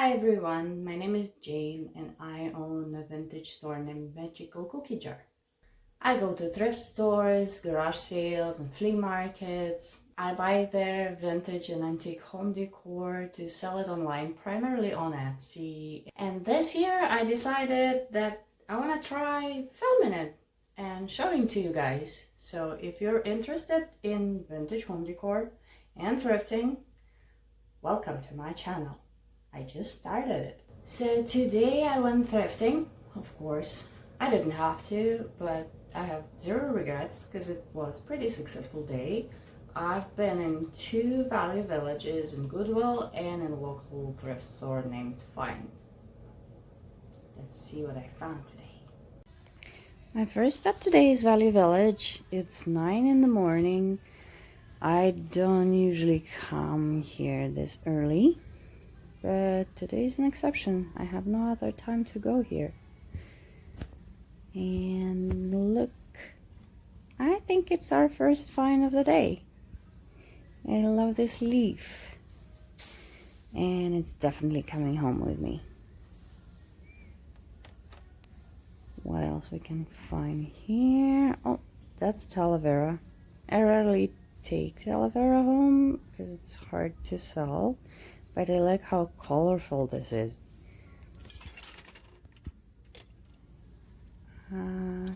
Hi everyone, my name is Jane and I own a vintage store named Magical Cookie Jar. I go to thrift stores, garage sales and flea markets. I buy their vintage and antique home decor to sell it online, primarily on Etsy. And this year I decided that I want to try filming it and showing to you guys. So if you're interested in vintage home decor and thrifting, welcome to my channel. I just started it. So today I went thrifting. Of course, I didn't have to, but I have zero regrets because it was a pretty successful day. I've been in 2 value villages in Goodwill and in a local thrift store named Find. Let's see what I found today. My first stop today is Value Village. It's 9 in the morning. I don't usually come here this early, but today's an exception. I have no other time to go here. And look, I think it's our first find of the day. I love this leaf, and it's definitely coming home with me. What else we can find here? Oh, that's aloe vera. I rarely take aloe vera home because it's hard to sell, but I like how colorful this is.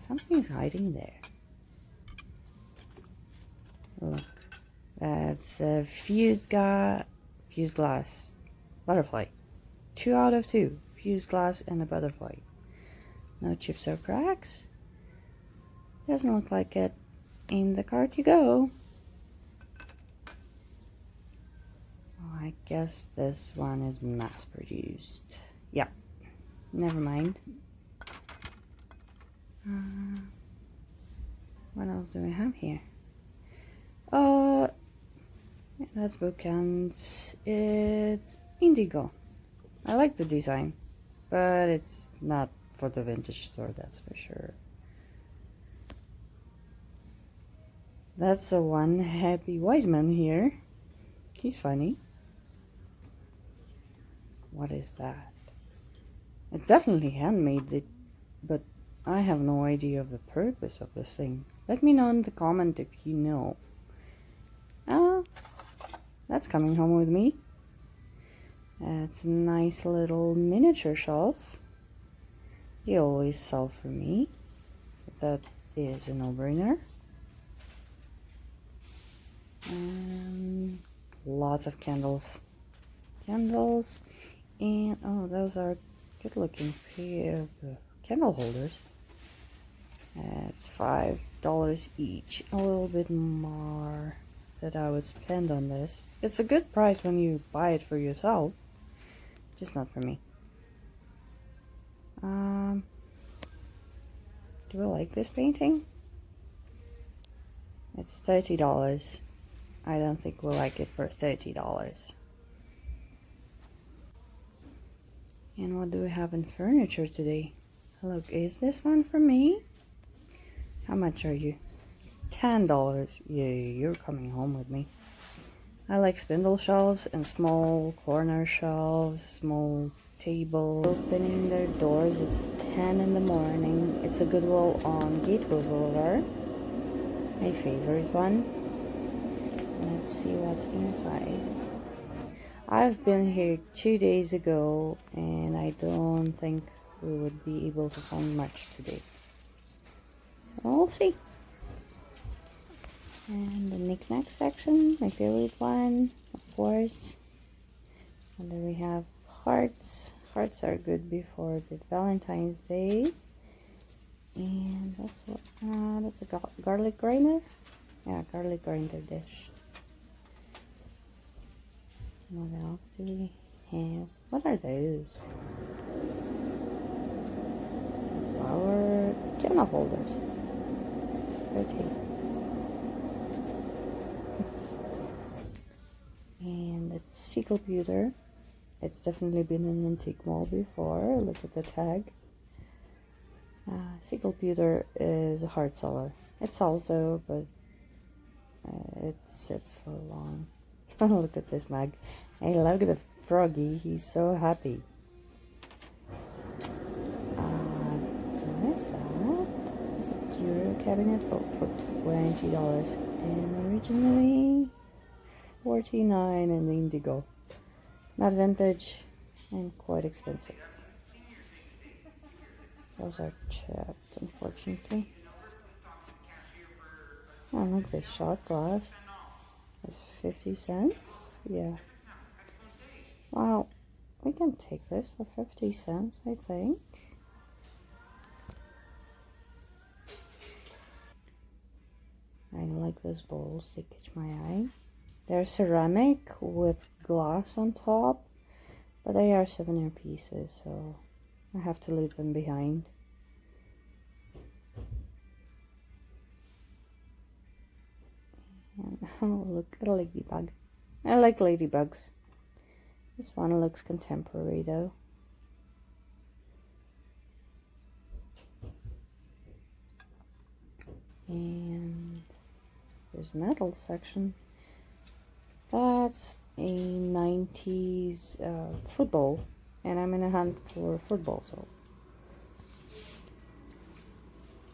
Something's hiding there. Look, that's a fused glass butterfly. 2 out of 2. Fused glass and a butterfly. No chips or cracks. Doesn't look like it. In the cart you go. Oh, I guess this one is mass produced. Yeah, never mind. What else do we have here? That's bookends. It's indigo. I like the design, but it's not for the vintage store, that's for sure. That's the one happy wise man here. He's funny. What is that? It's definitely handmade, but I have no idea of the purpose of this thing. Let me know in the comment if you know. That's coming home with me. It's a nice little miniature shelf. They always sell for me. That is a no-brainer. Lots of candles. And oh, those are good-looking candle holders. It's $5 each. A little bit more that I would spend on this. It's a good price when you buy it for yourself, just not for me. Do I like this painting? It's $30. I don't think we'll like it for $30. And what do we have in furniture today? Look, is this one for me? How much are you? $10. Yeah, you're coming home with me. I like spindle shelves and small corner shelves, small tables. Opening their doors, it's 10 in the morning. It's a Goodwill on Gateway Boulevard. My favorite one. Let's see what's inside. I've been here 2 days ago and I don't think we would be able to find much today. We'll see. And the knick-knack section, my favorite one, of course. And then we have hearts. Hearts are good before the Valentine's Day. And that's what, that's a garlic grinder. Yeah, garlic grinder dish. What else do we have? What are those? Flower candle holders. Pretty. And it's Seagull Pewter. It's definitely been in an antique mall before. Look at the tag. Seagull Pewter is a hard seller. It sells though, but it sits for long. Look at this mug. I love the froggy. He's so happy. What is that? It's a curio cabinet for $20 and originally $49 in indigo. Not vintage and quite expensive. Those are chipped, unfortunately. Oh, look, this shot glass is 50 cents. Yeah. Wow, we can take this for 50 cents, I think. I like those bowls, they catch my eye. They're ceramic with glass on top, but they are souvenir pieces, so I have to leave them behind. And oh, look at a ladybug. I like ladybugs. This one looks contemporary though. And there's metal section. That's a 90s football, and I'm in a hunt for football, so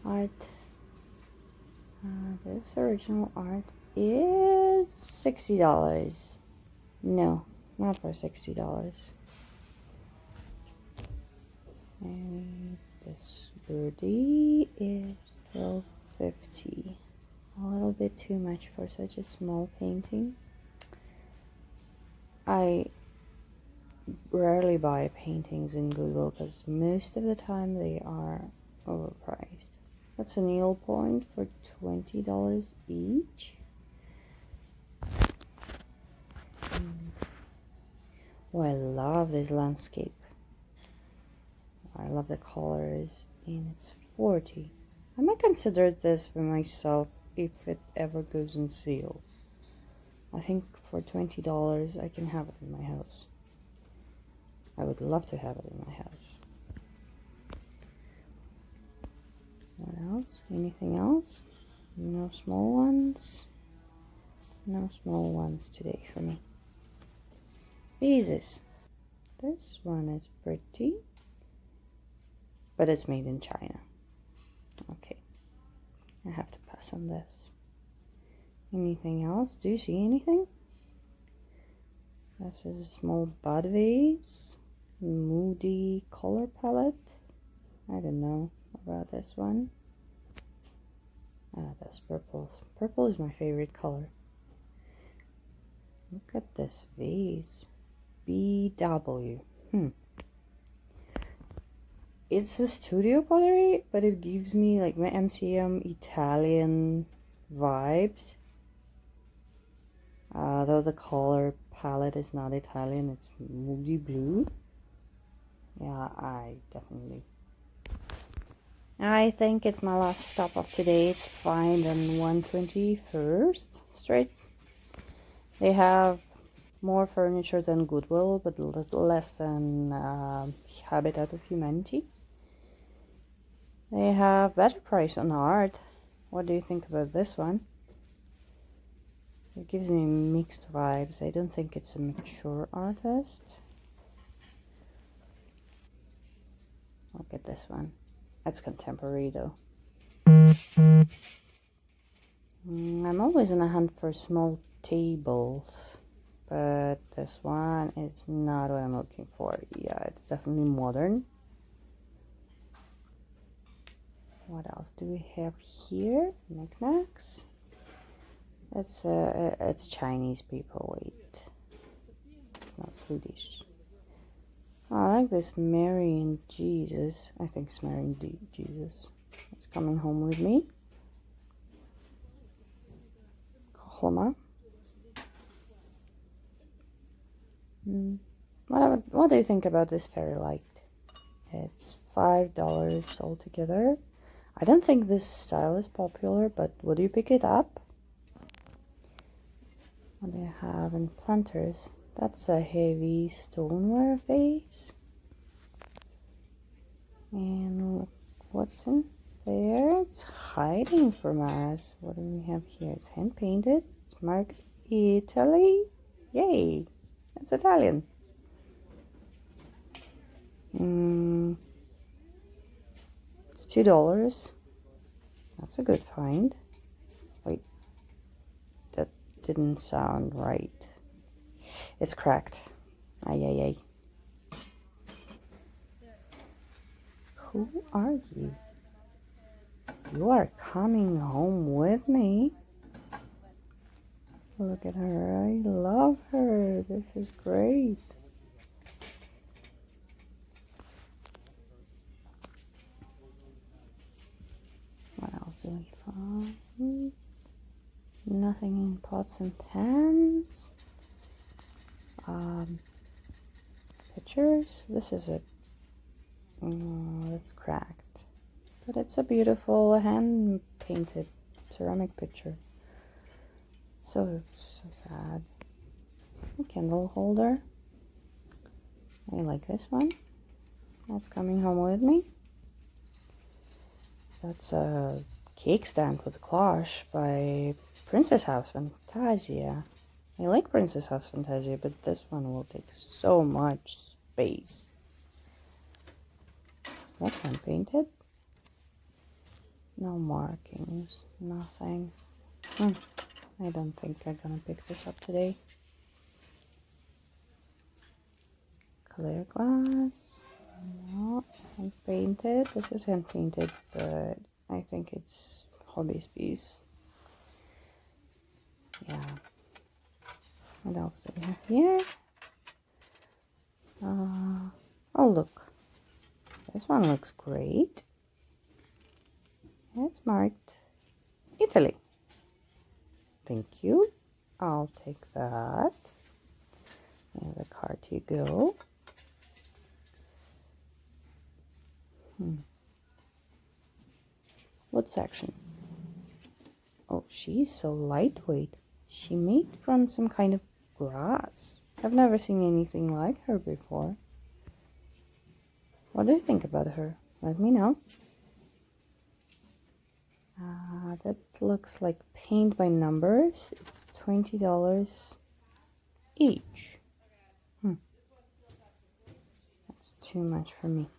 art. This original art is $60. No, not for $60. And this birdie is $12.50. A little bit too much for such a small painting. I rarely buy paintings in Goodwill because most of the time they are overpriced. That's a needle point for $20 each. Oh, I love this landscape. I love the colors, and it's $40. I might consider this for myself if it ever goes on sale. I think for $20 I can have it in my house. I would love to have it in my house. What else? Anything else? No small ones? No small ones today for me. Vases. This one is pretty, but it's made in China. Okay, I have to pass on this. Anything else? Do you see anything? This is a small bud vase. Moody color palette. I don't know about this one. That's purple. Purple is my favorite color. Look at this vase. BW. It's a studio pottery, but it gives me like my MCM Italian vibes. Though the color palette is not Italian, it's moody blue. Yeah, I think it's my last stop of today. It's fine on 121st Street. They have more furniture than Goodwill, but less than Habitat of Humanity. They have better price on art. What do you think about this one? It gives me mixed vibes. I don't think it's a mature artist. Look at this one. That's contemporary though. I'm always in a hunt for small tables, but this one is not what I'm looking for. Yeah, it's definitely modern. What else do we have here? Knickknacks. It's Chinese paperweight. It's not Swedish. Oh, I like this Mary and Jesus. I think it's Mary and Jesus. It's coming home with me. Homa. What do you think about this fairy light? It's $5 altogether. I don't think this style is popular, but would you pick it up? What do you have in planters? That's a heavy stoneware vase. And look what's in there. It's hiding from us. What do we have here? It's hand painted. It's marked Italy. Yay! It's Italian. It's $2. That's a good find. Wait, that didn't sound right. It's cracked. Ay, ay, ay. Who are you? You are coming home with me. Look at her. I love her. This is great. What else do we find? Nothing in pots and pans. Pictures. This is a it's cracked, but it's a beautiful hand painted ceramic picture. So sad. A candle holder. I like this one. That's coming home with me. That's a cake stand with a cloche by Princess House Fantasia. I like Princess House Fantasia, but this one will take so much space. That's hand painted. No markings, nothing. I don't think I'm gonna pick this up today. Clear glass. No, hand painted. This is hand painted, but I think it's hobby's piece. Yeah. What else do we have here? Oh, look. This one looks great. It's marked Italy. Thank you. I'll take that. And the card you go. What section? Oh, she's so lightweight. She made from some kind of grass. I've never seen anything like her before. What do you think about her? Let me know. That looks like paint by numbers. It's $20 each. That's too much for me.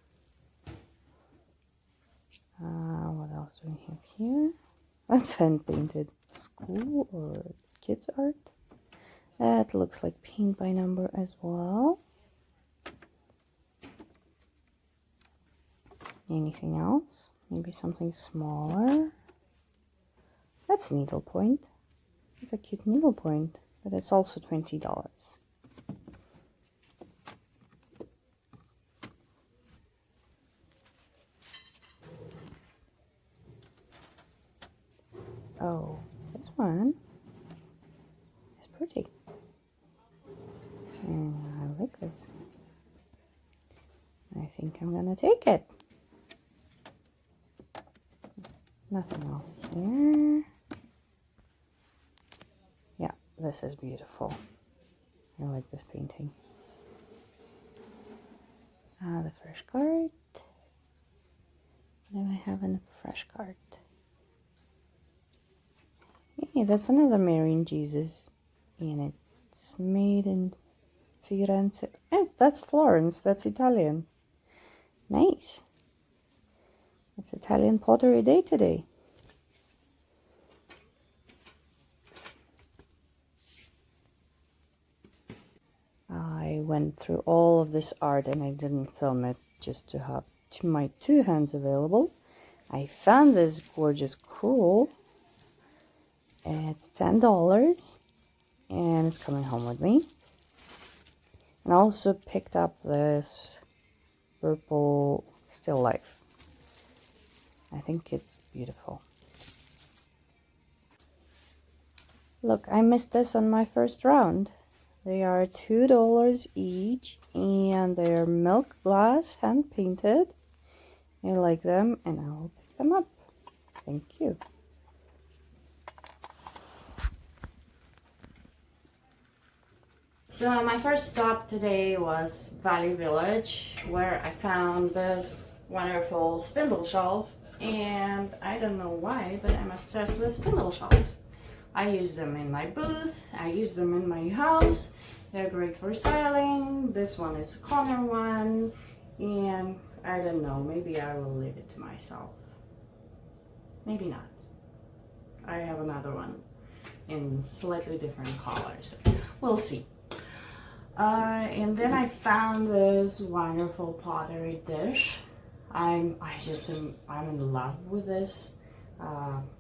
What else do we have here? That's hand painted. School or kids art. That looks like paint by number as well. Anything else? Maybe something smaller. That's needlepoint. It's a cute needlepoint, but it's also $20. Oh, this one is pretty. And I like this. I think I'm gonna take it. Nothing else here. Yeah, this is beautiful. I like this painting. The fresh card. What do I have in the fresh card? Hey, that's another Mary and Jesus. And it's made in Firenze. Hey, that's Florence. That's Italian. Nice. It's Italian Pottery Day today. I went through all of this art and I didn't film it just to have my two hands available. I found this gorgeous crewel. It's $10 and it's coming home with me. And I also picked up this purple still life. I think it's beautiful. Look, I missed this on my first round. They are $2 each and they're milk glass, hand painted. I like them and I'll pick them up. Thank you. So my first stop today was Valley Village, where I found this wonderful spindle shelf. And I don't know why, but I'm obsessed with spindle shelves. I use them in my booth, I use them in my house. They're great for styling. This one is a corner one. And I don't know, maybe I will leave it to myself. Maybe not. I have another one in slightly different colors. We'll see. And then I found this wonderful pottery dish. I'm in love with this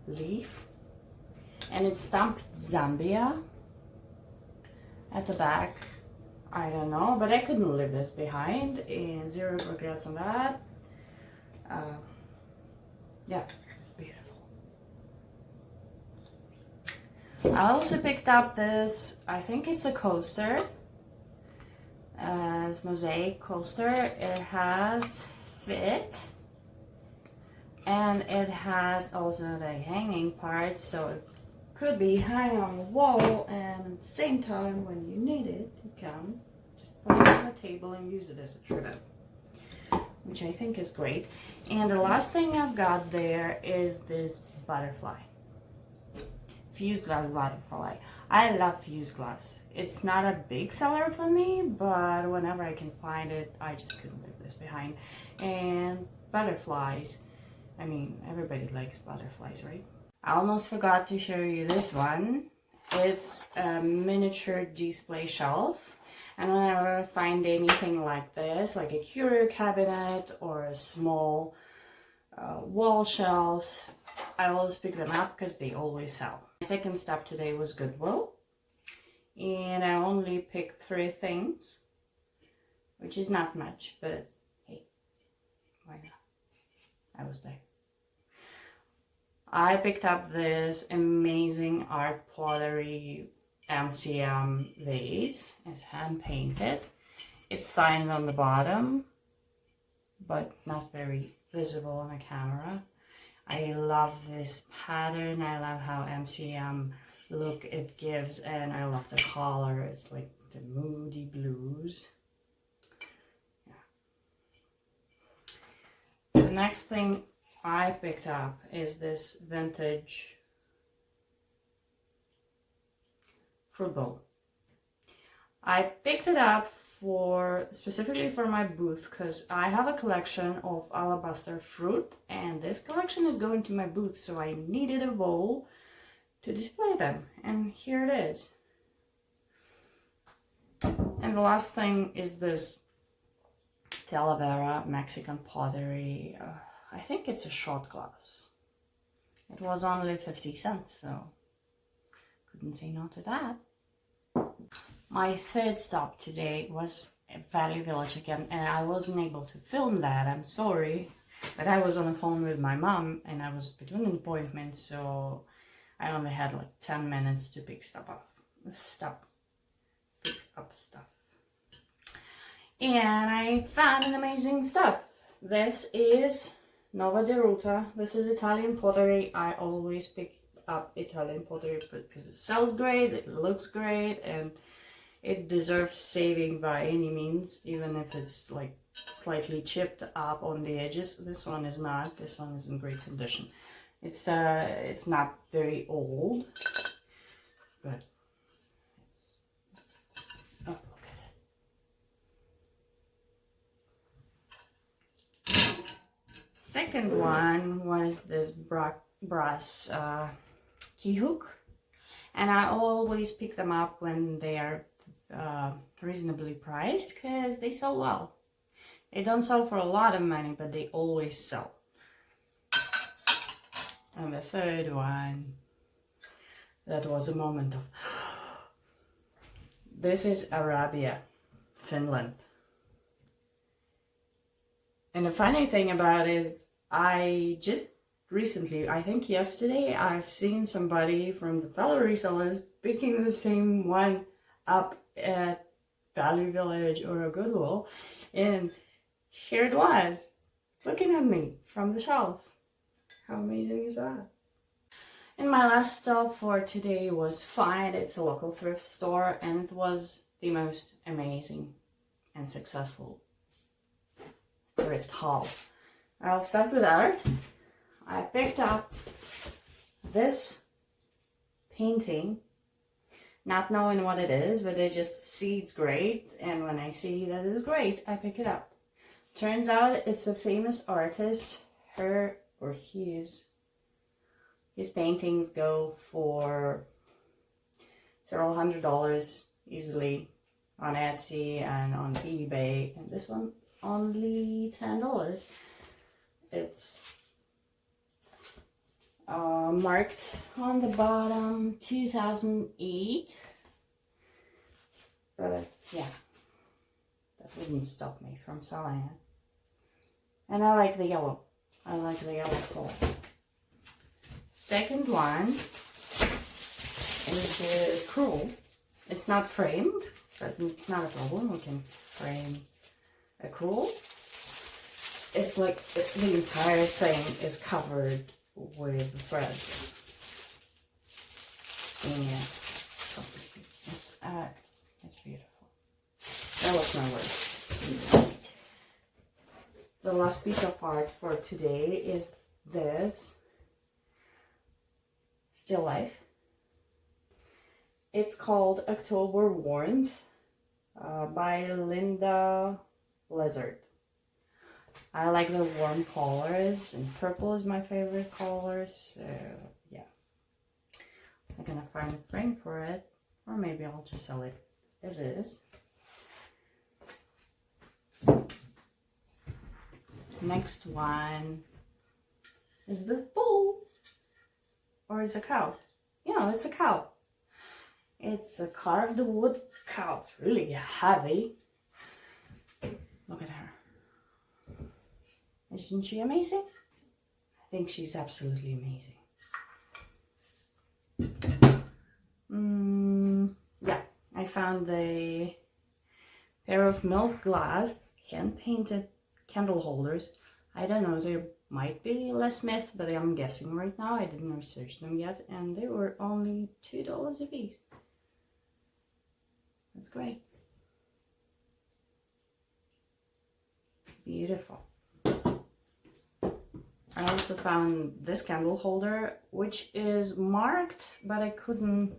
leaf, and it's stamped Zambia at the back. I don't know, but I couldn't leave this behind, and zero regrets on that. Yeah, it's beautiful. I also picked up this, I think it's a coaster. It's mosaic coaster. It has fit, and it has also the hanging part, so it could be hanging on the wall, and at the same time when you need it, you can just put it on the table and use it as a tripod, which I think is great. And the last thing I've got there is this butterfly, fused glass butterfly. I love fused glass. It's not a big seller for me, but whenever I can find it, I just couldn't leave this behind. And butterflies, I mean, everybody likes butterflies, right? I almost forgot to show you this one. It's a miniature display shelf. And whenever I find anything like this, like a curio cabinet or a small wall shelves, I always pick them up because they always sell. My second stop today was Goodwill. And I only picked 3 things, which is not much, but hey, why not? I was there. I picked up this amazing art pottery MCM vase. It's hand painted. It's signed on the bottom, but not very visible on the camera. I love this pattern. I love how MCM look it gives, and I love the color. It's like the moody blues. Yeah. The next thing I picked up is this vintage fruit bowl. I picked it up specifically for my booth because I have a collection of alabaster fruit, and this collection is going to my booth, so I needed a bowl to display them, and here it is. And the last thing is this Talavera Mexican pottery. I think it's a shot glass. It was only 50 cents, so couldn't say no to that. My third stop today was at Valley Village again, and I wasn't able to film that. I'm sorry, but I was on the phone with my mom, and I was between appointments, so I only had like 10 minutes to pick up stuff. And I found an amazing stuff. This is Nova de Ruta. This is Italian pottery. I always pick up Italian pottery because it sells great, it looks great, and it deserves saving by any means, even if it's like slightly chipped up on the edges. This one is not. This one is in great condition. It's not very old, but oh, look at it. Second one was this brass key hook, and I always pick them up when they are reasonably priced because they sell well. They don't sell for a lot of money, but they always sell. And the third one, that was a moment of this is Arabia, Finland. And the funny thing about it, I just recently, I think yesterday, I've seen somebody from the fellow resellers picking the same one up at Valley Village or a Goodwill, and here it was, looking at me from the shelf. How amazing is that? And my last stop for today was Find. It's a local thrift store, and it was the most amazing and successful thrift haul. I'll start with art. I picked up this painting, not knowing what it is, but I just see it's great, and when I see that it's great, I pick it up. Turns out it's a famous artist. His paintings go for several $100s easily on Etsy and on eBay, and this one only $10. It's marked on the bottom 2008, but yeah, that wouldn't stop me from selling it. And I like the yellow. I like the yellow color. Second one is this crewel. It's not framed, but it's not a problem. We can frame a crewel. It's like the entire thing is covered with threads. Yeah, it's beautiful. That was my word. The last piece of art for today is this still life. It's called October Warmth by Linda Lizard. I like the warm colors, and purple is my favorite color, so yeah. I'm gonna find a frame for it, or maybe I'll just sell it as is. Next one is this bull, or is it a cow? Yeah, it's a cow. It's a carved wood cow. It's really heavy. Look at her. Isn't she amazing? I think she's absolutely amazing. Yeah, I found a pair of milk glass hand-painted candle holders. I don't know, they might be less myth, but I'm guessing right now. I didn't research them yet, and they were only $2 a piece. That's great. Beautiful. I also found this candle holder, which is marked, but I couldn't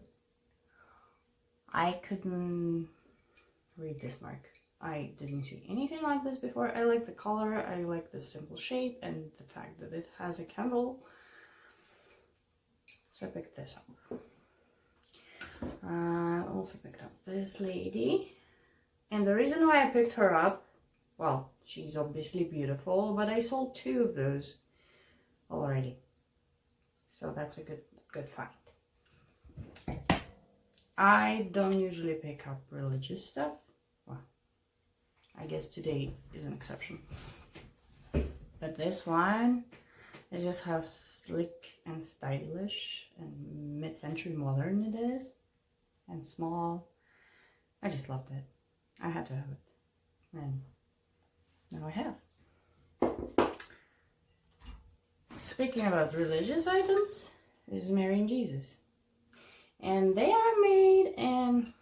read this mark. I didn't see anything like this before. I like the color, I like the simple shape, and the fact that it has a candle. So I picked this up. I also picked up this lady. And the reason why I picked her up, well, she's obviously beautiful, but I sold 2 of those already. So that's a good find. I don't usually pick up religious stuff. Well, I guess today is an exception. But this one is just how slick and stylish and mid-century modern it is. And small. I just loved it. I had to have it. And now I have. Speaking about religious items, this is Mary and Jesus. And they are made in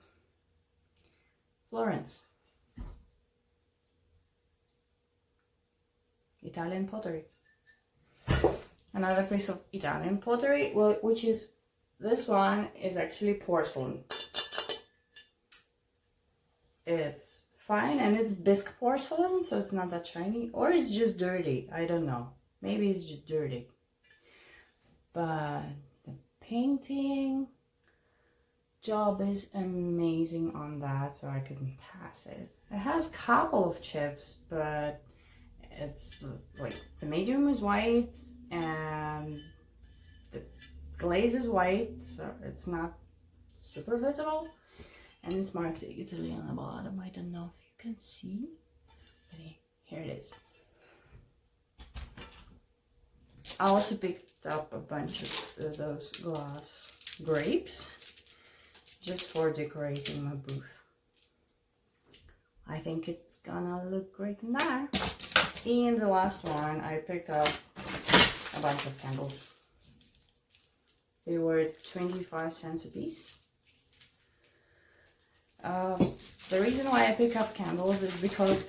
Florence. Italian pottery. Another piece of Italian pottery, well, which is, this one is actually porcelain. It's fine, and it's bisque porcelain, so it's not that shiny. Or it's just dirty, I don't know. Maybe it's just dirty. But the painting job is amazing on that, so I couldn't pass it. It has a couple of chips, but it's like the medium is white and the glaze is white, so it's not super visible. And it's marked Italy on the bottom. I don't know if you can see, but here it is. I also picked up a bunch of those glass grapes just for decorating my booth. I think it's gonna look great in there. And the last one, I picked up a bunch of candles. They were 25 cents a piece. The reason why I pick up candles is because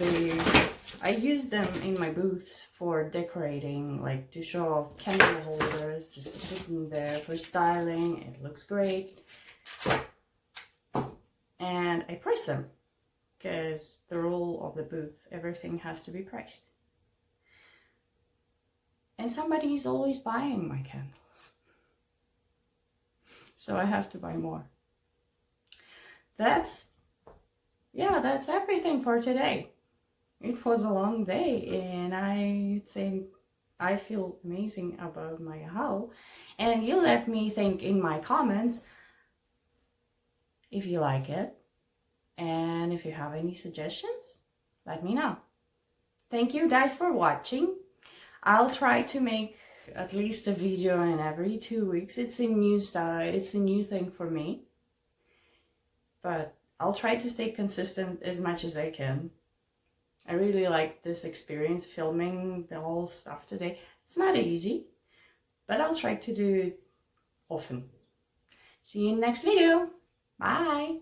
I use them in my booths for decorating, like to show off candle holders, just to put them there for styling. It looks great. And I price them. because the rule of the booth, everything has to be priced. And somebody is always buying my candles. So I have to buy more. That's everything for today. It was a long day, and I think I feel amazing about my haul. And you let me think in my comments if you like it. And if you have any suggestions, let me know. Thank you guys for watching. I'll try to make at least a video in every 2 weeks. It's a new style, it's a new thing for me. But I'll try to stay consistent as much as I can. I really like this experience filming the whole stuff today. It's not easy, but I'll try to do it often. See you in the next video. Bye!